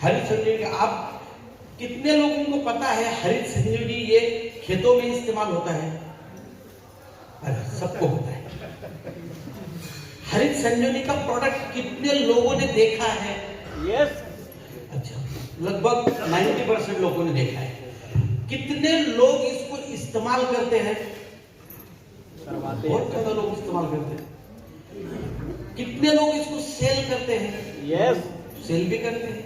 हरित संजीवनी आप कितने लोगों को पता है हरित संजीवनी ये खेतों में इस्तेमाल होता है? अरे सबको होता है। हरित संजीवनी का प्रोडक्ट कितने लोगों ने देखा है? यस। अच्छा, लगभग 90% लोगों ने देखा है। कितने लोग इसको इस्तेमाल करते हैं? बहुत ज्यादा लोग इस्तेमाल करते हैं। कितने लोग इसको सेल करते हैं? यस। सेल भी करते हैं।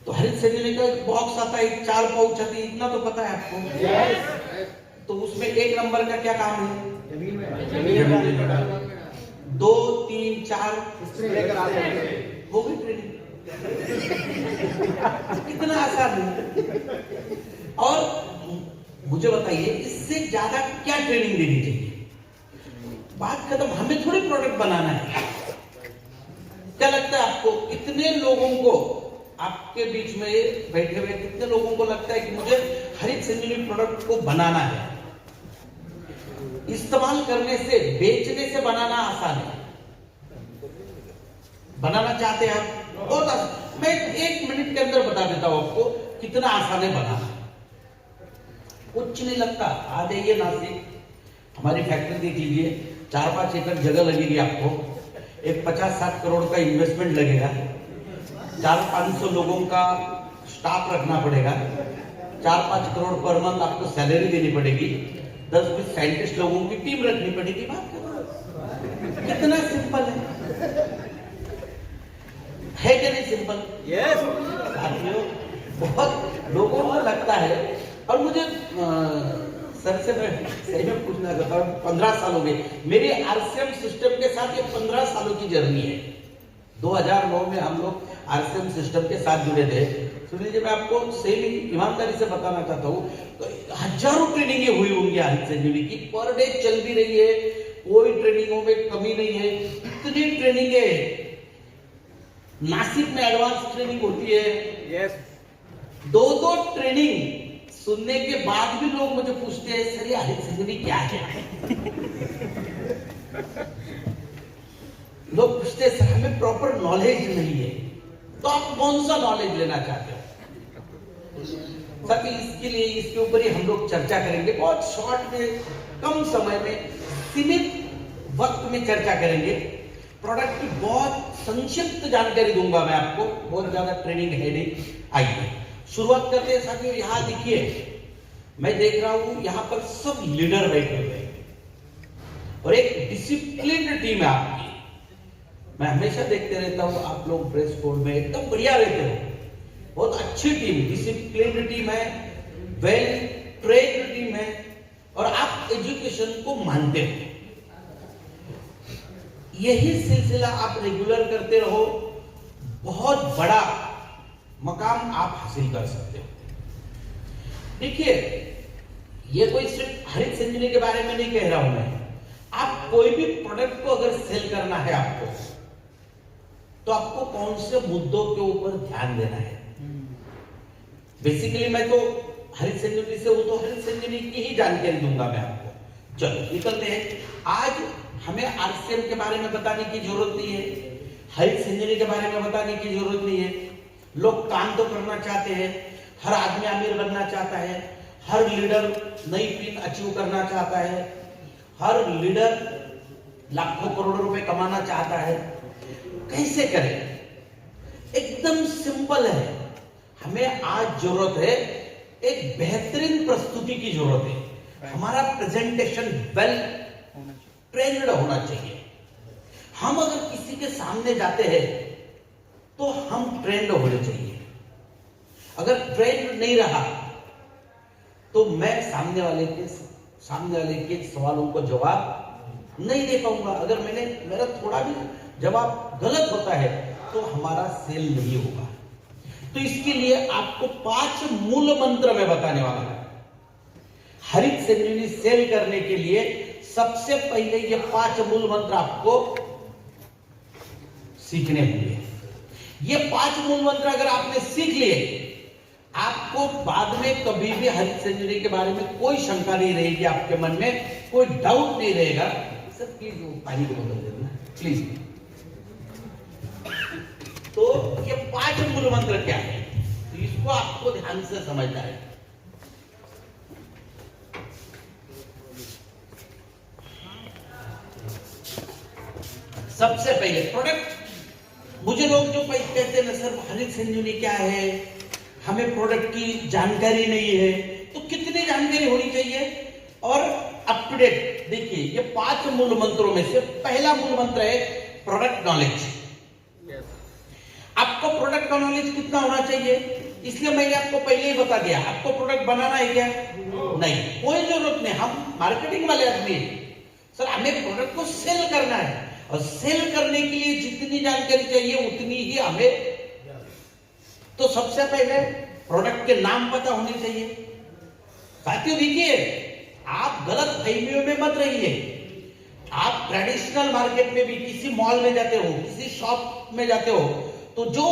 तो हरित संजीवनी का एक बॉक्स आता है, 4 पाउच आती है, इतना तो पता है आपको? यस। तो उसमें 1 नंबर का क्या काम है? जमीन में 2, 3, 4 स्प्रे करा देंगे। हो गई ट्रेनिंग। कितना आसान है। और मुझे बताइए इससे ज्यादा क्या ट्रेनिंग देनी चाहिए? बात खत्म। हमें थोड़ी प्रोडक्ट बनाना है। क्या लगता है आपको कितने लोगों को, आपके बीच में बैठे हुए कितने लोगों को लगता है कि मुझे हरित संजीवनी प्रोडक्ट को बनाना है? इस्तेमाल करने से, बेचने से बनाना आसान है। बनाना चाहते हैं आप? बहुत आसान। मैं 1 मिनट के अंदर बता देता हूं आपको कितना आसान है बनाना। कुछ नहीं लगता। आ जाइए नासिक, हमारी फैक्ट्री देख लीजिए। 4-5 एकड़ जगह लगेगी आपको। एक 50-60 करोड़ का इन्वेस्टमेंट लगेगा। 400-500 लोगों का स्टाफ रखना पड़ेगा। 4-5 करोड़ पर मंथ आपको सैलरी देनी पड़ेगी। 10-20 साइंटिस्ट लोगों की टीम रखनी पड़ेगी। बात करो, कितना सिंपल है कि नहीं सिंपल? यस। साथियों, बहुत लोगों को लगता है। और मुझे सर से मैं सही में पूछना चाहता हूँ, 15 साल हो गए मेरी आरसीएम सिस्टम के साथ। ये 15 सालों की जर्नी है। 2009 में हम लोग आरसीएम सिस्टम के साथ जुड़े थे। सुन लीजिए, मैं आपको सही ईमानदारी से बताना चाहता हूँ, तो हजारों ट्रेनिंगे हुई होंगी हरित संजीवनी की। पर डे चल भी रही है, कोई ट्रेनिंगों में कमी नहीं है। इतनी ट्रेनिंगे, नासिक में एडवांस ट्रेनिंग होती है। यस। 2 ट्रेनिंग सुनने के बाद भी लोग मुझे पूछते हैं, सर ये हरित संजीवनी क्या है? लोग पूछते हैं, सर हमें प्रॉपर नॉलेज नहीं है। तो आप कौन सा नॉलेज लेना चाहते हो? सर इसके लिए, इसके ऊपर ही हम लोग चर्चा करेंगे। बहुत शॉर्ट में, कम समय में, सीमित वक्त में चर्चा करेंगे। प्रोडक्ट की बहुत संक्षिप्त जानकारी दूंगा मैं आपको। बहुत ज्यादा ट्रेनिंग है नहीं। आइए शुरुआत करते हैं साथियों। यहां देखिए, मैं देख रहा हूं यहां पर सब लीडर बैठे हुए हैं और एक डिसिप्लिन्ड टीम है आपकी। मैं हमेशा देखते रहता हूं आप लोग प्रेस कोड में एकदम बढ़िया रहते हो। बहुत अच्छी टीम, डिसिप्लिन्ड टीम है, वेल ट्रेन्ड टीम है और आप एजुकेशन को मानते हो। यही सिलसिला आप रेगुलर करते रहो, बहुत बड़ा मकाम आप हासिल कर सकते हो। देखिए, ये कोई सिर्फ हरित संजीवनी के बारे में नहीं कह रहा हूं मैं। आप कोई भी प्रोडक्ट को अगर सेल करना है आपको, तो आपको कौन से मुद्दों के ऊपर ध्यान देना है? बेसिकली मैं तो हरित संजीवनी से हूं, तो हरित संजीवनी की ही जानकारी दूंगा मैं आपको। चलो निकलते हैं। आज हमें आरसीएम के बारे में बताने की जरूरत नहीं है, हरित संजीवनी के बारे में बताने की जरूरत नहीं है। लोग काम तो करना चाहते हैं, हर आदमी अमीर बनना चाहता है, हर लीडर नई पिन अचीव करना चाहता है, हर लीडर लाखों करोड़ों रुपए कमाना चाहता है। कैसे करें? एकदम सिंपल है। हमें आज जरूरत है, एक बेहतरीन प्रस्तुति की जरूरत है। हमारा प्रेजेंटेशन वेल ट्रेंड होना चाहिए। हम अगर किसी के सामने जाते हैं तो हम ट्रेंड होने चाहिए। अगर ट्रेंड नहीं रहा तो मैं सामने वाले के सवालों को जवाब नहीं दे पाऊंगा। अगर मेरा थोड़ा भी जवाब गलत होता है तो हमारा सेल नहीं होगा। तो इसके लिए आपको 5 मूल मंत्र मैं बताने वाला हूं। हरित संजीवनी सेल करने के लिए सबसे पहले ये 5 मूल मंत्र आपको सीखने होंगे। ये 5 मूल मंत्र अगर आपने सीख लिए, आपको बाद में कभी भी हरित संजीवनी के बारे में कोई शंका नहीं रहेगी, आपके मन में कोई डाउट नहीं रहेगा। सर प्लीज वो पानी को बोतल दे देना प्लीज। तो ये 5 मूल मंत्र क्या है, तो इसको आपको ध्यान से समझना है। सबसे पहले प्रोडक्ट, मुझे लोग जो कहते हैं ना सर हरित संजीवनी क्या है, हमें प्रोडक्ट की जानकारी नहीं है, तो कितनी जानकारी होनी चाहिए और अप टू डेट। देखिए ये 5 मूल मंत्रों में से पहला मूल मंत्र है प्रोडक्ट नॉलेज। आपको प्रोडक्ट का नॉलेज कितना होना चाहिए, इसलिए मैंने आपको पहले ही बता दिया। आपको प्रोडक्ट बनाना है क्या? नहीं, कोई जरूरत नहीं। हम मार्केटिंग वाले आदमी हैं सर, हमें प्रोडक्ट को सेल करना है और सेल करने के लिए जितनी जानकारी चाहिए उतनी ही हमें। तो सबसे पहले प्रोडक्ट के नाम पता होने चाहिए। साथियों देखिए, आप गलत फहमियों में मत रहिए। आप ट्रेडिशनल मार्केट में भी किसी मॉल में जाते हो, किसी शॉप में जाते हो, तो जो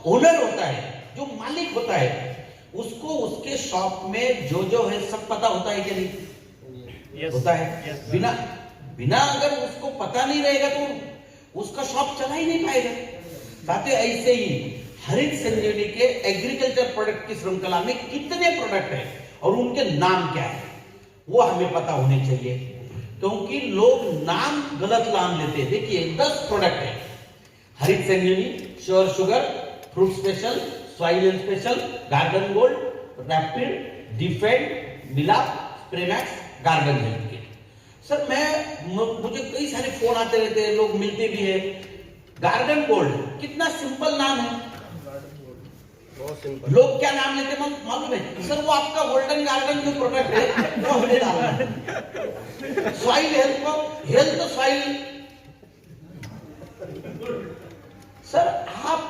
ओनर होता है, जो मालिक होता है, उसको उसके शॉप में जो जो है सब पता होता है कि नहीं? yes. होता है। yes, बिना अगर उसको पता नहीं रहेगा तो उसका शॉप चला ही नहीं पाएगा। साथियों ऐसे ही हरित संजीवनी के एग्रीकल्चर प्रोडक्ट की श्रृंखला में कितने प्रोडक्ट हैं और उनके नाम क्या है वो हमें पता होने चाहिए, क्योंकि लोग नाम गलत नाम लेते हैं। देखिए 10 प्रोडक्ट है Harit Sanjeevani, sure sugar, fruit special, soil special, garden gold, rapid, defend, Milap, Spraymax, garden health kit. Sir मुझे कई सारे फोन आते रहते हैं, लोग मिलते भी है। गार्डन गोल्ड कितना सिंपल नाम है, लोग क्या नाम लेते मालूम है? सर वो आपका गोल्डन गार्डन जो प्रोडक्ट है वो हमें डालना है। सॉइल हेल्थ को हेल्थ तो सॉइल। सर आप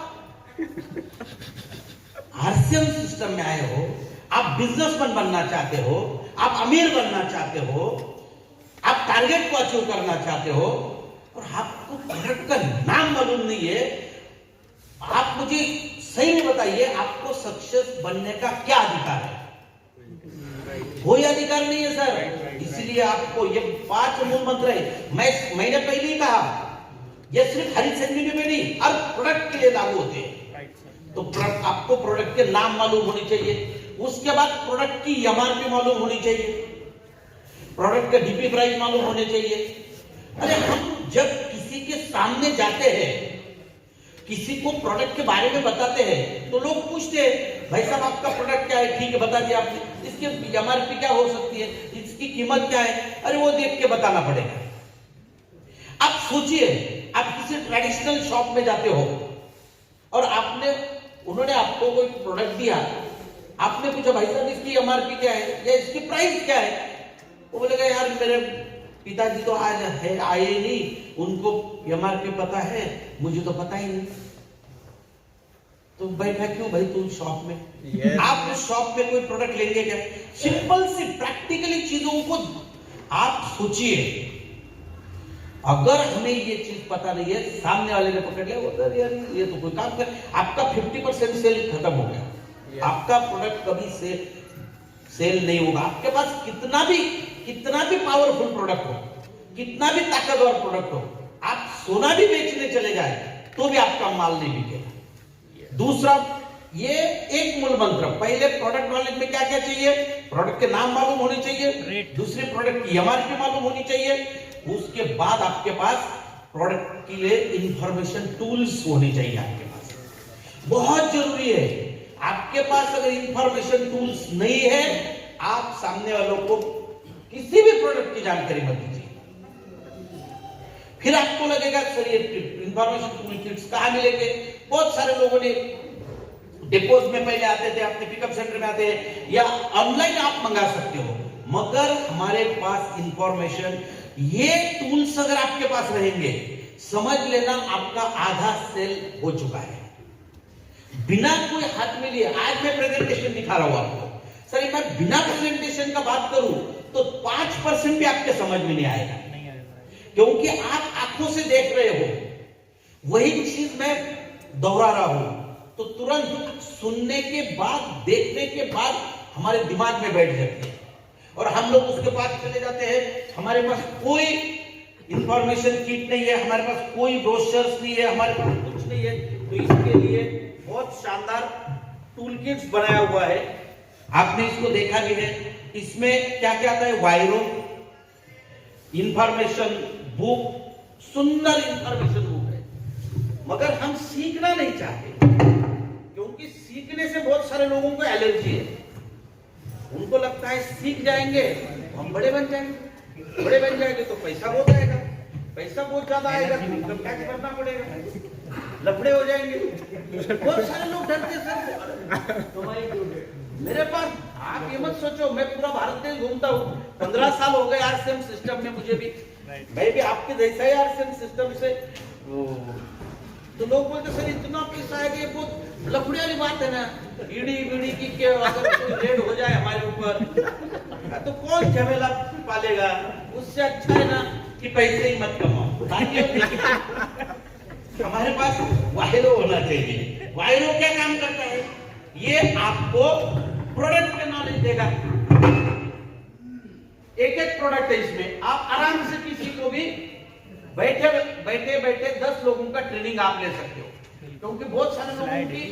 आरसीएम सिस्टम में आए हो, आप बिजनेसमैन बनना चाहते हो, आप अमीर बनना चाहते हो, आप टारगेट को अचीव करना चाहते हो और आपको प्रोडक्ट का नाम मालूम नहीं है। आप मुझे सही में बताइए, आपको सक्सेस बनने का क्या अधिकार है? कोई अधिकार नहीं है सर। इसलिए आपको ये 5 मूल मंत्र है। मैंने पहले ही कहा, ये सिर्फ हरित संजीवनी में नहीं, हर प्रोडक्ट के लिए लागू होते हैं। तो आपको प्रोडक्ट के नाम मालूम होने चाहिए, उसके बाद प्रोडक्ट की एमआरपी मालूम होनी चाहिए, प्रोडक्ट का डीपी प्राइस मालूम होने चाहिए। अरे हम जब किसी के सामने जाते हैं, किसी को प्रोडक्ट के बारे में बताते हैं, तो लोग पूछते हैं भाई साहब आपका प्रोडक्ट क्या है? ठीक है बता दिया आपने, इसकी एमआरपी क्या हो सकती है, इसकी कीमत क्या है? अरे वो देख के बताना पड़ेगा। आप सोचिए, आप किसी ट्रेडिशनल शॉप में जाते हो और उन्होंने आपको कोई प्रोडक्ट दिया, आपने पूछा भाई साहब इसकी एमआरपी क्या है या इसकी प्राइस क्या है? वो बोलेगा यार मेरे पिताजी तो आज है आए नहीं, उनको एमआरपी पता है, मुझे तो पता ही नहीं। तो बैठा क्यों भाई तुम शॉप में? yes. आप उस शॉप में कोई प्रोडक्ट लेंगे क्या? सिंपल सी प्रैक्टिकली चीजों को आप सोचिए। अगर हमें ये चीज पता नहीं है, सामने वाले ने पकड़ लिया, वो यार ये तो कोई काम कर, आपका 50% सेल खत्म हो गया। yes. आपका प्रोडक्ट कभी सेल नहीं होगा। आपके पास कितना भी पावरफुल प्रोडक्ट हो, कितना भी ताकतवर प्रोडक्ट हो, आप सोना भी बेचने चले जाए तो भी आपका माल नहीं बिकेगा। दूसरा, ये एक मूल मंत्र, पहले प्रोडक्ट नॉलेज में क्या क्या चाहिए? प्रोडक्ट के नाम मालूम होने चाहिए, दूसरे प्रोडक्ट की एमआरपी मालूम होनी चाहिए, उसके बाद आपके पास प्रोडक्ट के लिए इंफॉर्मेशन टूल्स होने चाहिए। आपके पास बहुत जरूरी है। आपके पास अगर इंफॉर्मेशन टूल्स नहीं है, आप सामने वालों को किसी भी प्रोडक्ट की जानकारी मत दीजिए। फिर आपको लगेगा सर ये इंफॉर्मेशन टूल किट्स कहां मिलेंगे? बहुत सारे लोगों ने डिपोज में पहले आते थे, अपने पिकअप सेंटर में आते हैं, या ऑनलाइन आप मंगा सकते हो, मगर हमारे पास इंफॉर्मेशन, ये टूल्स अगर आपके पास रहेंगे, समझ लेना आपका आधा सेल हो चुका है। बिना कोई हाथ में लिए, आज मैं प्रेजेंटेशन दिखा रहा हूं आपको, सर मैं बिना प्रेजेंटेशन का बात करूं तो 5% भी आपके समझ में नहीं आएगा, क्योंकि आप आंखों से देख रहे हो। वही चीज मैं दोहरा रहा हूं तो तुरंत सुनने के बाद, देखने के बाद हमारे दिमाग में बैठ जाती है और हम लोग उसके पास चले जाते हैं। हमारे पास कोई इंफॉर्मेशन किट नहीं है, हमारे पास कोई ब्रोशर्स नहीं है, हमारे पास कुछ नहीं है, तो इसके लिए बहुत शानदार टूल किट्स बनाया हुआ है, आपने इसको देखा भी है। इसमें क्या क्या आता है, वायरो, इंफॉर्मेशन बुक, सुंदर इंफॉर्मेशन बुक है, मगर हम सीखना नहीं चाहते, क्योंकि सीखने से बहुत सारे लोगों को एलर्जी है। उनको लगता है सीख जाएंगे तो हम बड़े बन जाएंगे, बड़े बन जाएंगे तो पैसा बहुत आएगा, पैसा बहुत ज्यादा आएगा तो इनकम टैक्स भरना पड़ेगा, लफड़े हो जाएंगे। बहुत सारे लोग डरते सर। मेरे पास आप ये मत सोचो मैं पूरा भारत देश घूमता हूँ, 15 साल हो गए आरसीएम सिस्टम में, मुझे भी, मैं भी आपके जैसा ही आरसीएम सिस्टम से। तो लोग बोलते सर इतना पैसा है कि ये बहुत लफड़े वाली बात है ना, ईडी बीडी की के अगर कोई रेड हो जाए हमारे ऊपर तो कौन झमेला पालेगा, उससे अच्छा है ना कि पैसे ही मत कमाओ। हमारे पास वायरो होना चाहिए। वायरो क्या काम करता है, ये आपको प्रोडक्ट का नॉलेज देगा। एक एक प्रोडक्ट है इसमें, आप आराम से किसी को भी बैठे बैठे 10 लोगों का ट्रेनिंग आप ले सकते हो, क्योंकि बहुत सारे लोगों की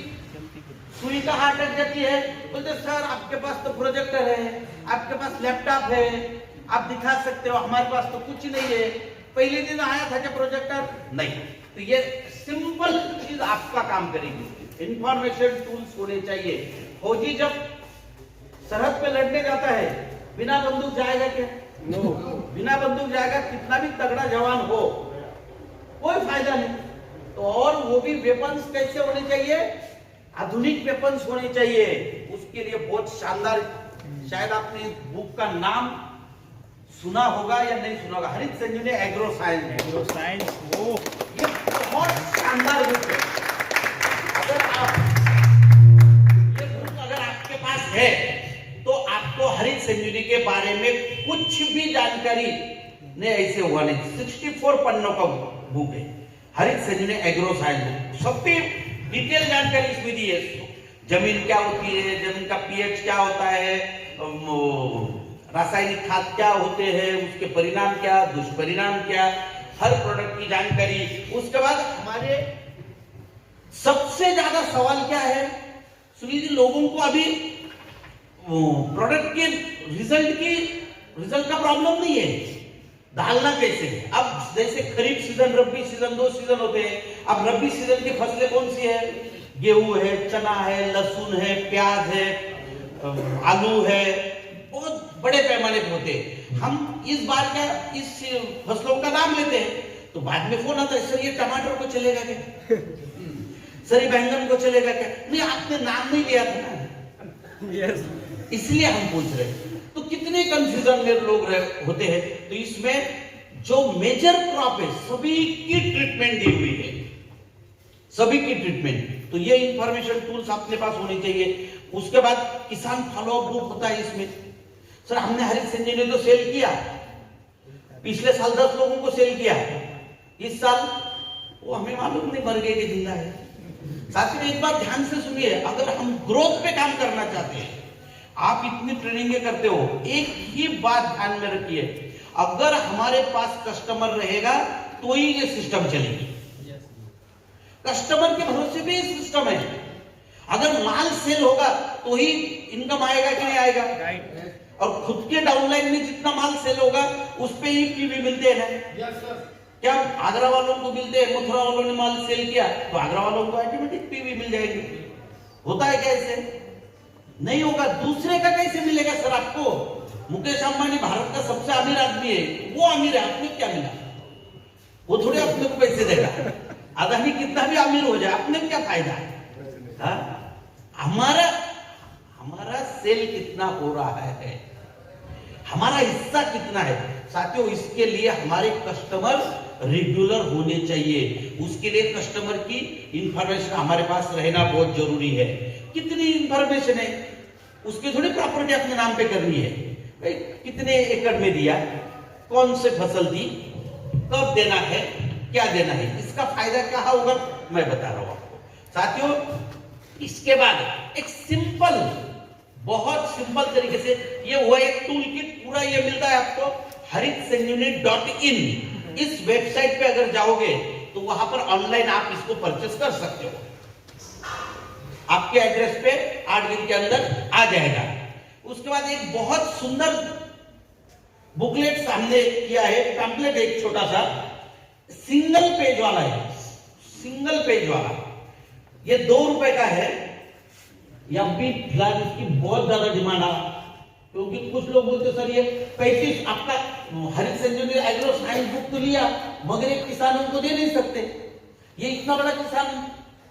सुई का हाथ अटक जाती है, बोलते सर आपके पास तो प्रोजेक्टर है, आपके पास लैपटॉप है, आप दिखा सकते हो, हमारे पास तो कुछ नहीं है। पहले दिन आया था क्या प्रोजेक्टर? नहीं। तो ये सिंपल चीज आपका काम करेगी। इंफॉर्मेशन टूल्स होने चाहिए। फौजी जब सरहद पे लड़ने जाता है, बिना बंदूक जाएगा क्या? नो। बिना बंदूक जाएगा, कितना भी तगड़ा जवान हो, कोई फायदा नहीं। तो और वो भी वेपन्स कैसे होने चाहिए? आधुनिक वेपन्स होने चाहिए। उसके लिए बहुत शानदार, शायद आपने बुक का नाम सुना होगा या नहीं सुना होगा, हरित संजीवनी एग्रो साइंस। एग्रो साइंस, वो ये बहुत शानदार बुक है। अगर आप ये बुक अगर आपके पास है तो आपको हरित संजीवनी के बारे में कुछ भी जानकारी नहीं ऐसे हुआ नहीं। 64 पन्नों का बुक है हरित संजीवनी एग्रो साइंस बुक। सब पे डिटेल जानकारी इसमें दी है। जमीन क्या होती है, जमीन का पीएच क्या होता है, रासायनिक खाद क्या होते हैं, उसके परिणाम क्या, दुष्परिणाम क्या, हर प्रोडक्ट की जानकारी। उसके बाद हमारे सबसे ज्यादा सवाल क्या है सुनील जी, लोगों को अभी प्रोडक्ट के रिजल्ट का प्रॉब्लम नहीं है, डालना कैसे है। अब जैसे खरीफ सीजन, रबी सीजन, 2 सीजन होते हैं। अब रबी सीजन की फसलें कौन सी है? गेहूं है, चना है, लहसुन है, प्याज है, आलू है, बहुत बड़े पैमाने पर होते हैं। हम इस बार क्या इस फसलों का नाम लेते हैं तो बाद में फोन आता है, सर ये टमाटर को चलेगा क्या? सर ये बैंगन को चलेगा क्या? नहीं, आपने नाम नहीं लिया था ना। यस, इसलिए हम पूछ रहे हैं। तो कितने कंफ्यूजन में लोग होते हैं। तो इसमें जो मेजर क्रॉप है सभी की ट्रीटमेंट दी हुई है, सभी की ट्रीटमेंट। तो ये इंफॉर्मेशन टूल्स अपने पास होने चाहिए। उसके बाद किसान फॉलोअप बुक होता है इसमें। सर हमने हरित संजीवनी तो सेल किया, पिछले साल 10 लोगों को सेल किया, इस साल वो हमें मालूम नहीं मर गए कि जिंदा है। साथियों एक बात ध्यान से सुनिए, अगर हम ग्रोथ पे काम करना चाहते हैं, आप इतनी ट्रेनिंगें करते हो, एक ही बात ध्यान में रखिए, अगर हमारे पास कस्टमर रहेगा तो ही ये सिस्टम चलेगी। कस्टमर के भरोसे पे सिस्टम है। अगर माल सेल होगा तो ही इनकम आएगा कि नहीं आएगा? और खुद के डाउनलाइन में जितना माल सेल होगा उस पे ही पीवी मिलते हैं ना। क्या आगरा वालों को मिलते हैं, मथुरा वालों ने माल सेल किया तो आगरा वालों को ऑटोमेटिक पीवी मिल जाएगी। होता है क्या ऐसे? नहीं होगा। दूसरे का कैसे मिलेगा सर आपको? मुकेश अंबानी भारत का सबसे अमीर आदमी है, वो अमीर है, आपने क्या मिला? वो थोड़े अपने को पैसे देगा। अदानी कितना भी अमीर हो जाए, अपने क्या फायदा है? हमारा सेल कितना हो रहा है, हमारा हिस्सा कितना है। साथियों इसके लिए हमारे कस्टमर रेगुलर होने चाहिए। उसके लिए कस्टमर की इंफॉर्मेशन हमारे पास रहना बहुत जरूरी है। कितनी इंफॉर्मेशन है, उसकी थोड़ी प्रॉपर्टी अपने नाम पे करनी है। भाई कितने एकड़ में दिया, कौन से फसल दी, कब देना है, क्या देना है, इसका फायदा क्या होगा मैं बता रहा हूं आपको। साथियों इसके बाद एक सिंपल, बहुत सिंपल तरीके से ये हुआ एक टूल किट, पूरा ये मिलता है आपको haritsanjeevani.in। इस वेबसाइट पे अगर जाओगे तो वहां पर ऑनलाइन आप इसको परचेस कर सकते हो। आपके एड्रेस पे 8 दिन के अंदर आ जाएगा। उसके बाद एक बहुत सुंदर बुकलेट सामने किया है, पैम्पलेट एक छोटा सा सिंगल पेज वाला है, सिंगल पेज वाला, ये 2 रुपए का है। या भी फिलहाल इसकी बहुत ज्यादा डिमांड आ, क्योंकि कुछ लोग बोलते सर ये 35 आपका हरित संजीवनी एग्रो साइंस बुक तो लिया, मगर एक किसान उनको दे नहीं सकते, ये इतना बड़ा किसान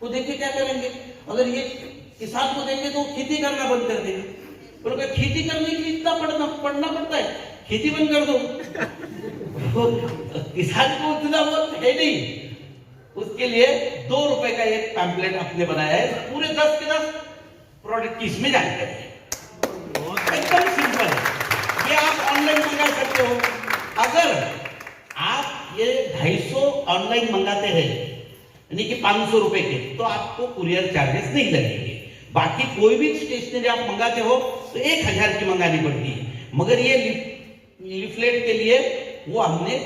को देके क्या करेंगे? अगर ये किसान को देंगे तो खेती करना बंद कर देंगे। तो खेती करने के लिए इतना पढ़ना पड़ता है, खेती बंद कर दो। तो किसान को उतना बहुत है नहीं, उसके लिए 2 रुपए का एक पैम्पलेट आपने बनाया है, पूरे 10 के 10 प्रोडक्ट की इसमें जानकारी है, एकदम सिंपल है। ये आप ऑनलाइन मंगा सकते हो। अगर आप ये 250 ऑनलाइन मंगाते हैं यानी कि 500 रुपए के, तो आपको कुरियर चार्जेस नहीं लगेंगे। बाकी कोई भी स्टेशनरी आप मंगाते हो तो 1000 की मंगानी पड़ती है, मगर ये लीफलेट के लिए वो हमने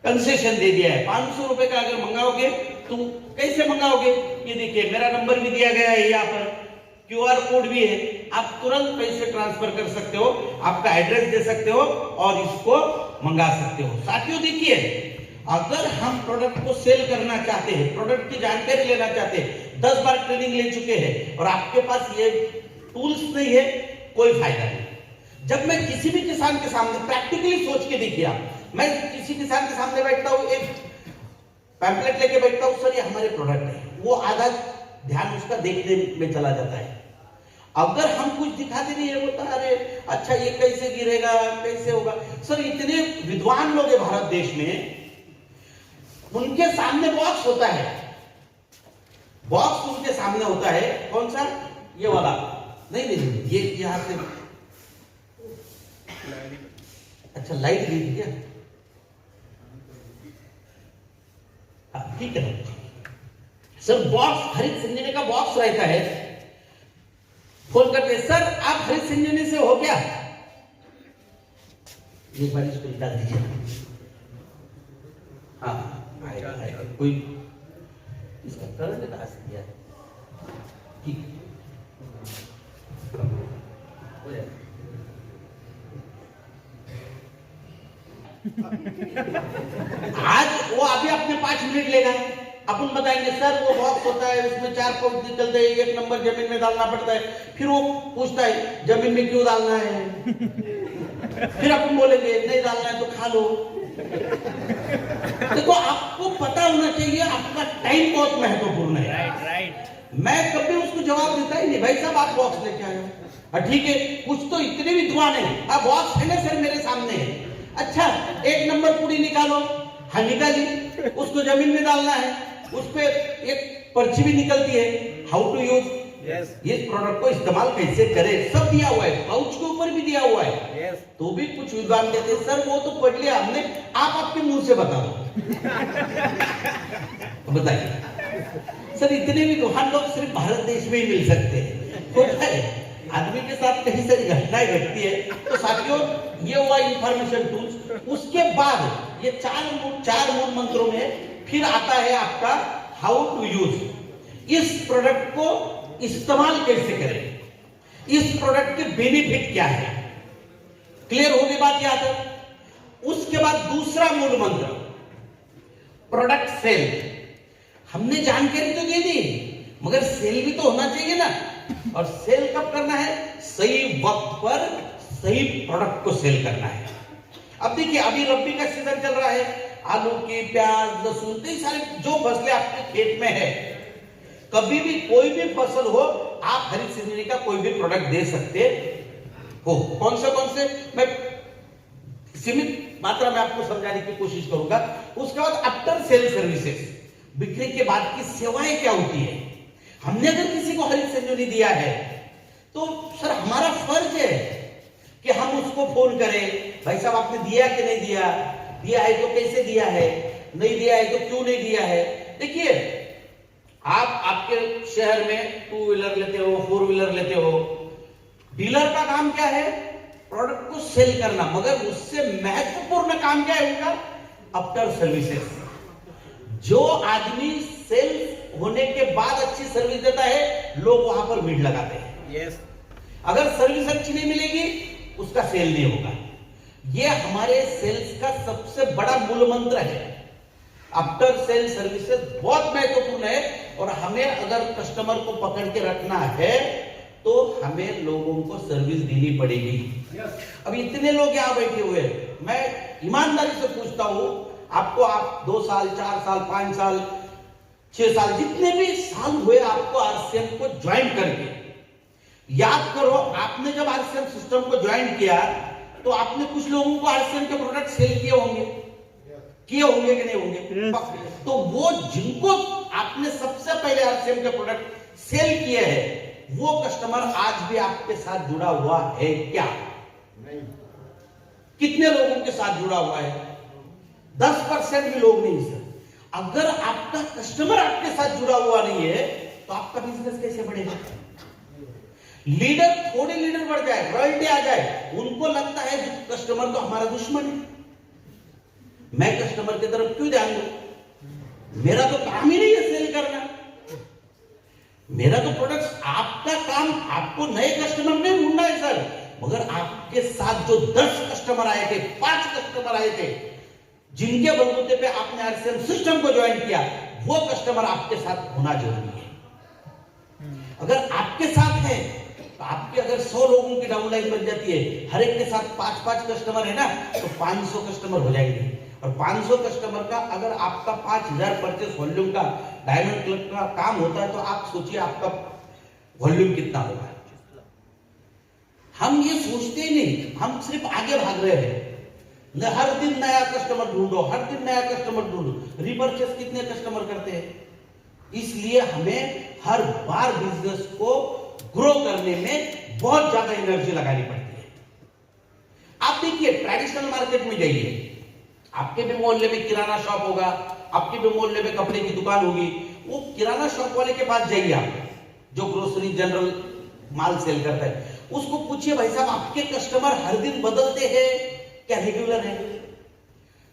कंसेशन दे दिया है। 500 रुपए का अगर मंगाओगे तो कैसे मंगाओगे? ये देखिए मेरा नंबर भी दिया गया है, यहाँ पर QR कोड भी है, आप तुरंत पैसे ट्रांसफर कर सकते हो, आपका एड्रेस दे सकते हो और इसको मंगा सकते हो। साथियों देखिए, अगर हम प्रोडक्ट को सेल करना चाहते हैं, प्रोडक्ट की जानकारी लेना चाहते हैं, 10 बार ट्रेनिंग ले चुके हैं और आपके पास ये टूल्स नहीं है, कोई फायदा नहीं। जब मैं किसी भी किसान के सामने प्रैक्टिकली सोच के देखिए, मैं किसी किसान के सामने बैठता हूँ, एक पैम्पलेट लेके बैठता हूँ, सर ये हमारे प्रोडक्ट है, वो आधा ध्यान उसका देखने में चला जाता है। अगर हम कुछ दिखाते नहीं है, बोलता अरे अच्छा ये कैसे गिरेगा, कैसे होगा। सर इतने विद्वान लोग हैं भारत देश में, उनके सामने बॉक्स होता है, बॉक्स उनके सामने होता है, कौन सा? ये वाला नहीं, ये यहां से अच्छा लाइट दी क्या? ठीक है सर, बॉक्स हरित संजीवनी का बॉक्स रहता है। फोन करते सर आप हरित संजीवनी से हो क्या? एक बार इसको निकाल दीजिए। हाँ आएगा कोई इसका करंट कहां से दिया? ठीक हो जाएगा। आज वो अभी अपने 5 मिनट लेगा, अपन बताएंगे सर वो बॉक्स होता है, उसमें 4 पाउच निकलते हैं, 1 नंबर जमीन में डालना पड़ता है। फिर वो पूछता है जमीन में क्यों डालना है? फिर अपन बोलेंगे नहीं डालना है तो खा लो। देखो आपको पता होना चाहिए आपका टाइम बहुत महत्वपूर्ण है। राइट। मैं कभी उसको जवाब देता ही नहीं, भाई साहब आप बॉक्स लेके आए हो, ठीक है, कुछ तो इतने विद्वान है, अब बॉक्स है ना सर मेरे सामने है, अच्छा 1 नंबर पूरी निकालो, हाँ निकाली, उसको जमीन में डालना है, उस पे एक पर्ची भी निकलती है, हाउ टू यूज, इस प्रोडक्ट को इस्तेमाल कैसे करें, सब दिया हुआ है, पाउच के ऊपर भी दिया हुआ है। तो भी कुछ विद्वान कहते हैं सर वो तो पढ़ लिया हमने, आप आपके मुंह से बता दो। बताइए सर, इतने विद्वान लोग सिर्फ भारत देश में ही मिल सकते हैं, होता है आदमी के साथ कहीं सारी घटनाएं घटती है। तो साथियों ये हुआ इंफॉर्मेशन टूल्स। उसके बाद ये 4 मूल मंत्रों में फिर आता है आपका हाउ टू यूज। इस प्रोडक्ट को इस्तेमाल कैसे करें, इस प्रोडक्ट के बेनिफिट क्या है, क्लियर होगी बात यहाँ तक। उसके बाद दूसरा मूल मंत्र प्रोडक्ट सेल। हमने जानकारी तो दे दी, मगर सेल भी तो होना चाहिए ना, और सेल कब करना है? सही वक्त पर सही प्रोडक्ट को सेल करना है। अब देखिए अभी रब्बी का सीजन चल रहा है, आलू की, प्याज, लहसुन, कई सारे जो फसलें आपके खेत में है, कभी भी कोई भी फसल हो आप हरित संजीवनी का कोई भी प्रोडक्ट दे सकते हो। कौन से मैं सीमित मात्रा में आपको समझाने की कोशिश करूंगा। उसके बाद आफ्टर सेल सर्विसेज, बिक्री के बाद की सेवाएं क्या होती है। हमने अगर किसी को हरित संजीवनी दिया है तो सर हमारा फर्ज है कि हम उसको फोन करें, भाई साहब आपने दिया कि नहीं दिया, दिया है तो कैसे दिया है, नहीं दिया है तो क्यों नहीं दिया है। देखिए आप आपके शहर में 2 व्हीलर लेते हो, 4 व्हीलर लेते हो, डीलर का काम क्या है? प्रोडक्ट को सेल करना, मगर उससे महत्वपूर्ण काम क्या है उनका? After services. जो आदमी सेल्स होने के बाद अच्छी सर्विस देता है, लोग वहां पर भीड़ लगाते हैं। यस। अगर सर्विस अच्छी नहीं मिलेगी, उसका सेल नहीं होगा। ये हमारे सेल्स का सबसे बड़ा मूल मंत्र है। आफ्टर सेल सर्विसेज बहुत महत्वपूर्ण है, और हमें अगर कस्टमर को पकड़ के रखना है तो हमें लोगों को सर्विस देनी पड़ेगी। अब इतने लोग यहां बैठे हुए हैं, मैं ईमानदारी से पूछता हूं आपको, आप 2 साल 4 साल 5 साल 6 साल जितने भी साल हुए आपको आरसीएम को ज्वाइन करके, याद करो आपने जब आरसीएम सिस्टम को ज्वाइन किया तो आपने कुछ लोगों को आरसीएम के प्रोडक्ट सेल किए होंगे कि नहीं होंगे? तो वो जिनको आपने सबसे पहले आरसीएम के प्रोडक्ट सेल किए हैं, वो कस्टमर आज भी आपके साथ जुड़ा हुआ है क्या? नहीं। कितने लोगों के साथ जुड़ा हुआ है? 10% भी लोग नहीं सर। अगर आपका कस्टमर आपके साथ जुड़ा हुआ नहीं है तो आपका बिजनेस कैसे बढ़ेगा? लीडर, थोड़े लीडर बढ़ जाए, रॉयल्टी आ जाए, उनको लगता है कि कस्टमर तो हमारा दुश्मन है, मैं कस्टमर की तरफ क्यों ध्यान दूं? मेरा तो काम ही नहीं है सेल करना, मेरा तो प्रोडक्ट्स, आपका काम आपको नए कस्टमर नहीं ढूंढना है सर, मगर आपके साथ जो 10 कस्टमर आए थे, 5 कस्टमर आए थे, जिनके बलबूते पे आपने आरसीएम सिस्टम को ज्वाइन किया, वो कस्टमर आपके साथ होना जरूरी है। अगर आपके साथ है तो आपके अगर 100 लोगों की डाउनलाइन बन जाती है, हर एक के साथ 5-5 कस्टमर है ना, तो 500 कस्टमर हो जाएंगे। और 500 कस्टमर का अगर आपका 5000 परचेस वॉल्यूम का डायमंड क्लब का काम होता है, तो आप सोचिए आपका वॉल्यूम कितना होगा। हम ये सोचते ही नहीं, हम सिर्फ आगे भाग रहे हैं। हर दिन नया कस्टमर ढूंढो, हर दिन नया कस्टमर ढूंढो। रिपर्चेस कितने कस्टमर करते हैं? इसलिए हमें हर बार बिजनेस को ग्रो करने में बहुत ज्यादा एनर्जी लगानी पड़ती है। आप देखिए, ट्रेडिशनल मार्केट में जाइए, आपके भी मोहल्ले में किराना शॉप होगा, आपके भी मोहल्ले में कपड़े की दुकान होगी, वो किराना शॉप वाले के पास जाइए आप, जो ग्रोसरी जनरल माल सेल करता है, उसको पूछिए भाई साहब आपके कस्टमर हर दिन बदलते हैं क्या रेगुलर है?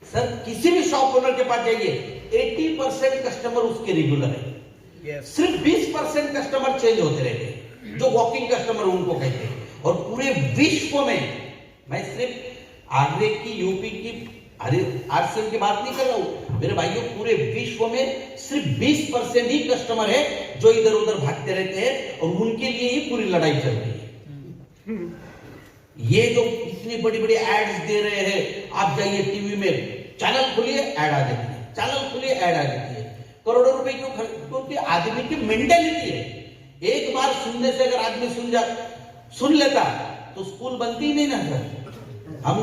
सर किसी भी शॉप ओनर के पास जाइए, 80% कस्टमर उसके रेगुलर है। सिर्फ 20% कस्टमर चेंज होते रहते हैं, जो वॉकिंग कस्टमर उनको कहते हैं। और पूरे विश्व में, मैं सिर्फ आगरे की, यूपी की, आरसीएम की बात नहीं कर रहा हूं मेरे भाइयों, पूरे विश्व में सिर्फ 20% ही कस्टमर है जो इधर उधर भागते रहते हैं, और उनके लिए ही पूरी लड़ाई चल रही है। ये जो इतनी बड़ी बड़ी एड्स दे रहे हैं, आप जाइए टीवी में, चैनल खोलिए ऐड आ जाती है, चैनल खोलिए ऐड आ जाती है। करोड़ों रुपए क्यों? क्योंकि आदमी की मेंटेलिटी है, एक बार सुनने से अगर आदमी सुन लेता तो स्कूल बनती ही नहीं ना सर। हम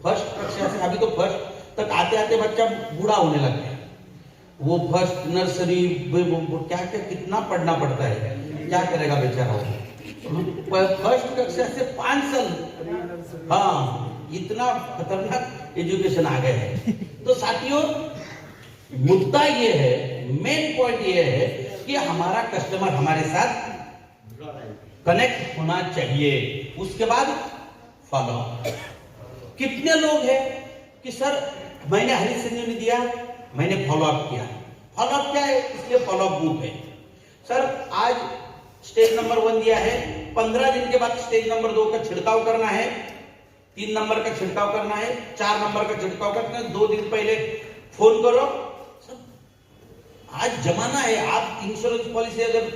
फर्स्ट कक्षा से, अभी तो फर्स्ट तक आते आते बच्चा बूढ़ा होने लग गया, वो फर्स्ट नर्सरी क्या क्या कितना पढ़ना पड़ता है, क्या करेगा बेचारा वो। फर्स्ट कक्षा से 5 साल, हाँ, इतना खतरनाक एजुकेशन आ गए है। तो साथियों, मुद्दा ये है, मेन पॉइंट ये है कि हमारा कस्टमर हमारे साथ कनेक्ट होना चाहिए। उसके बाद फॉलो। कितने लोग हैं कि सर मैंने हरी संजीवनी दिया, मैंने फॉलो अप किया। फॉलो अप क्या है? इसलिए फॉलो अप ग्रुप है। सर आज स्टेज नंबर 1 दिया है, 15 दिन के बाद स्टेज नंबर 2 का छिड़काव करना है, 3 नंबर का छिड़काव करना है, 4 नंबर का छिड़काव करना है। 2 दिन पहले फोन करो। आज जमाना है, आप इंश्योरेंस पॉलिसी अगर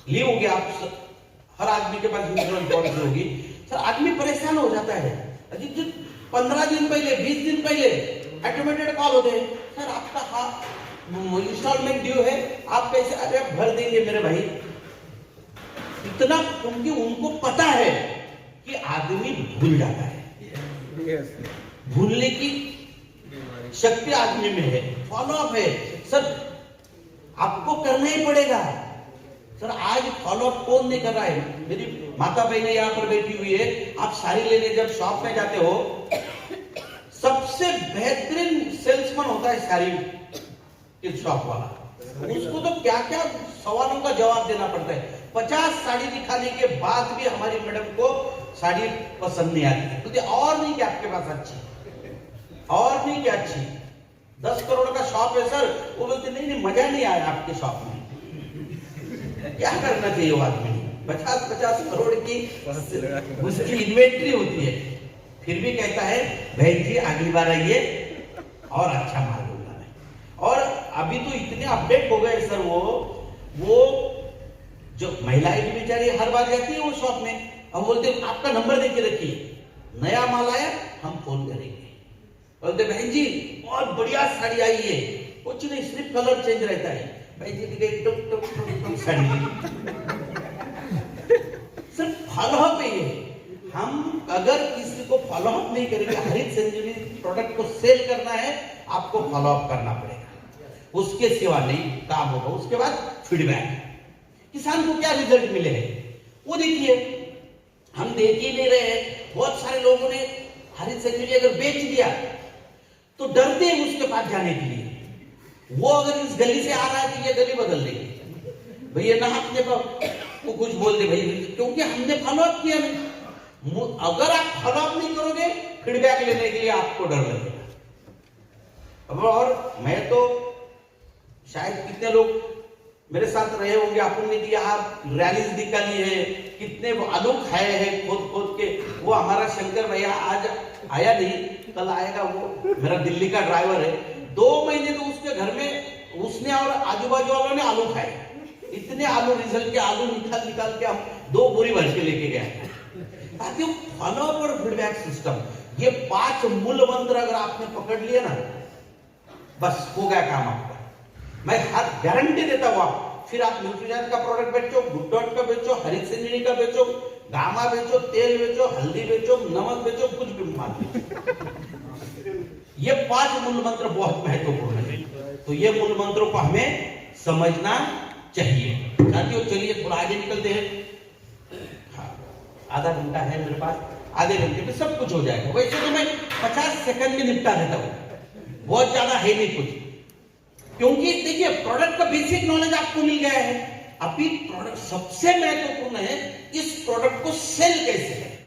ली होगी, आप हर आदमी के पास इंश्योरेंस पॉलिसी होगी, सर आदमी परेशान हो जाता है। 15 दिन पहले, 20 दिन पहले ऑटोमेटेड कॉल होते हैं, सर आपका इंस्टॉलमेंट ड्यू है, आप पैसे अरे भर देंगे मेरे भाई। इतना, क्योंकि उनको पता है कि आदमी भूल जाता है, भूलने की शक्ति आदमी में है। फॉलो अप है सर, आपको करना ही पड़ेगा। सर आज फॉलो अप कौन नहीं कर रहा है? मेरी माता बहनें यहाँ पर बैठी हुई है, आप साड़ी लेने जब शॉप में जाते हो, सबसे बेहतरीन सेल्समैन होता है साड़ी के शॉप वाला। उसको तो क्या क्या सवालों का जवाब देना पड़ता है। 50 साड़ी दिखाने के बाद भी हमारी मैडम को साड़ी पसंद नहीं आती, तो और नहीं क्या आपके पास अच्छी, और नहीं क्या अच्छी, 10 करोड़ का शॉप है सर। वो बोलते नहीं नहीं मजा नहीं आया आपके शॉप में। क्या करना चाहिए वो आदमी? 50-50 करोड़ की उसकी इन्वेंट्री होती है, फिर भी कहता है बहन जी अगली बार आइए और अच्छा माल दूंगा मैं। और अभी तो इतने अपडेट हो गए सर, वो जो महिलाएं भी बेचारी हर बार जाती है वो शॉप में, अब बोलते आपका नंबर देके रखिए, नया माल आया हम फोन करेंगे। बोलते बहन जी बहुत बढ़िया साड़ी आई है, कुछ नहीं सिर्फ कलर चेंज रहता है। बहन जी दिखे टुक टुक टुक टुक साड़ी सिर्फ फॉलोअप है ये। हम अगर किसी को फॉलोअप नहीं करेंगे, हरित संजीवनी प्रोडक्ट को सेल करना है आपको फॉलोअप करना पड़ेगा, उसके सिवा नहीं काम होगा। उसके बाद फीडबैक, किसान को क्या रिजल्ट मिले हैं वो देखिए। हम देख ही नहीं रहे हैं, बहुत सारे लोगों ने हरित संजीवनी अगर बेच दिया तो डरते हैं उसके पास जाने के लिए। वो अगर इस गली से आ रहा है तो ये गली बदल देंगे, भैया ना अपने को कुछ बोल दे भाई, क्योंकि हमने फॉलोअप किया नहीं। अगर आप फॉलोअप नहीं करोगे फीडबैक लेने के लिए आपको डर लगेगा। और मैं तो शायद कितने लोग मेरे साथ रहे होंगे, अपन ने दिया रैलीज निकाली है, कितने आलू खाए हैं खोद के। वो हमारा शंकर भैया आज आया नहीं, कल आएगा, वो मेरा दिल्ली का ड्राइवर है। 2 महीने तो उसके घर में उसने और आजू बाजू वालों ने आलू खाए, इतने आलू रिजल्ट के आलू निकाल के हम 2 बोरी भर के लेके गए। ताकि फॉलोअप और फीडबैक सिस्टम, ये 5 मूल मंत्र अगर आपने पकड़ लिए ना, बस हो गया काम आपका। मैं हर गारंटी देता हूं आप, फिर आप न्यूट्रीजन का प्रोडक्ट बेचो, गुड डॉट का बेचो, हरित संजीवनी का बेचो, गामा बेचो, तेल बेचो, हल्दी बेचो, नमक बेचो, कुछ भी माल बेचो। ये 5 मूल मंत्र बहुत महत्वपूर्ण है, तो ये मूल मंत्रों को हमें समझना चाहिए। साथियों चलिए थोड़ा आगे निकलते हैं। हाँ, आधा घंटा है मेरे पास, आधे घंटे में सब कुछ हो जाएगा। वैसे तो मैं 50 सेकंड में निपटा देता हूँ, बहुत ज्यादा है नहीं कुछ, क्योंकि देखिए प्रोडक्ट का बेसिक नॉलेज आपको मिल गया है। अभी प्रोडक्ट सबसे महत्वपूर्ण है, इस प्रोडक्ट को सेल कैसे करें।